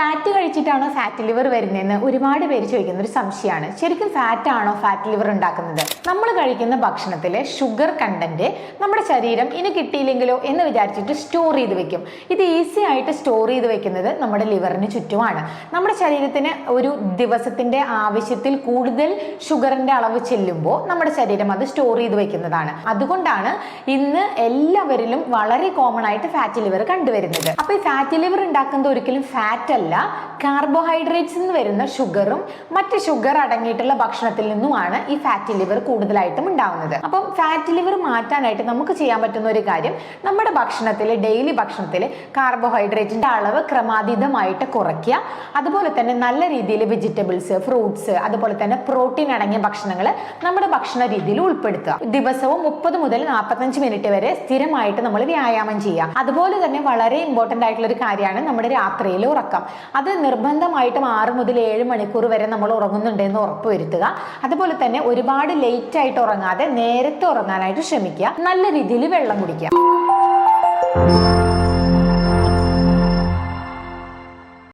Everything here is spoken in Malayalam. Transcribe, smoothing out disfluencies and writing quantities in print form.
ഫാറ്റ് കഴിച്ചിട്ടാണോ ഫാറ്റ് ലിവർ വരുന്നതെന്ന് ഒരുപാട് പേര് ചോദിക്കുന്ന ഒരു സംശയമാണ്. ശരിക്കും ഫാറ്റ് ആണോ ഫാറ്റ് ലിവർ ഉണ്ടാക്കുന്നത്? നമ്മൾ കഴിക്കുന്ന ഭക്ഷണത്തിലെ ഷുഗർ കണ്ടന്റ് നമ്മുടെ ശരീരം ഇനി കിട്ടിയില്ലെങ്കിലോ എന്ന് വിചാരിച്ചിട്ട് സ്റ്റോർ ചെയ്ത് വെക്കും. ഇത് ഈസി ആയിട്ട് സ്റ്റോർ ചെയ്ത് വെക്കുന്നത് നമ്മുടെ ലിവറിന് ചുറ്റുമാണ്. നമ്മുടെ ശരീരത്തിന് ഒരു ദിവസത്തിന്റെ ആവശ്യത്തിൽ കൂടുതൽ ഷുഗറിന്റെ അളവ് ചെല്ലുമ്പോൾ നമ്മുടെ ശരീരം അത് സ്റ്റോർ ചെയ്ത് വെക്കുന്നതാണ്. അതുകൊണ്ടാണ് ഇന്ന് എല്ലാവരിലും വളരെ കോമൺ ആയിട്ട് ഫാറ്റ് ലിവർ കണ്ടുവരുന്നത്. അപ്പൊ ഈ ഫാറ്റ് ലിവർ ഉണ്ടാക്കുന്നത് ഒരിക്കലും ഫാറ്റ് അല്ല, കാർബോഹൈഡ്രേറ്റ്സ് നിന്ന് വരുന്ന ഷുഗറും മറ്റ് ഷുഗർ അടങ്ങിയിട്ടുള്ള ഭക്ഷണത്തിൽ നിന്നുമാണ് ഈ ഫാറ്റ് ലിവർ കൂടുതലായിട്ടും ഉണ്ടാവുന്നത്. അപ്പം ഫാറ്റ് ലിവർ മാറ്റാനായിട്ട് നമുക്ക് ചെയ്യാൻ പറ്റുന്ന ഒരു കാര്യം, നമ്മുടെ ഭക്ഷണത്തിൽ ഡെയിലി ഭക്ഷണത്തിൽ കാർബോഹൈഡ്രേറ്റിന്റെ അളവ് ക്രമാതീതമായിട്ട് കുറയ്ക്കുക. അതുപോലെ തന്നെ നല്ല രീതിയിൽ വെജിറ്റബിൾസ്, ഫ്രൂട്ട്സ്, അതുപോലെ തന്നെ പ്രോട്ടീൻ അടങ്ങിയ ഭക്ഷണങ്ങൾ നമ്മുടെ ഭക്ഷണ രീതിയിൽ ഉൾപ്പെടുത്തുക. ദിവസവും 30 മുതൽ 45 മിനിറ്റ് വരെ സ്ഥിരമായിട്ട് നമ്മൾ വ്യായാമം ചെയ്യുക. അതുപോലെ തന്നെ വളരെ ഇമ്പോർട്ടന്റ് ആയിട്ടുള്ള ഒരു കാര്യമാണ് നമ്മുടെ രാത്രിയിലെ ഉറക്കം. അത് നിർബന്ധമായിട്ടും 6 മുതൽ 7 മണിക്കൂർ വരെ നമ്മൾ ഉറങ്ങുന്നുണ്ടെന്ന് ഉറപ്പുവരുത്തുക. അതുപോലെ തന്നെ ഒരുപാട് ലേറ്റ് ആയിട്ട് ഉറങ്ങാതെ നേരത്തെ ഉറങ്ങാനായിട്ട് ശ്രമിക്കുക. നല്ല രീതിയിൽ വെള്ളം കുടിക്കുക.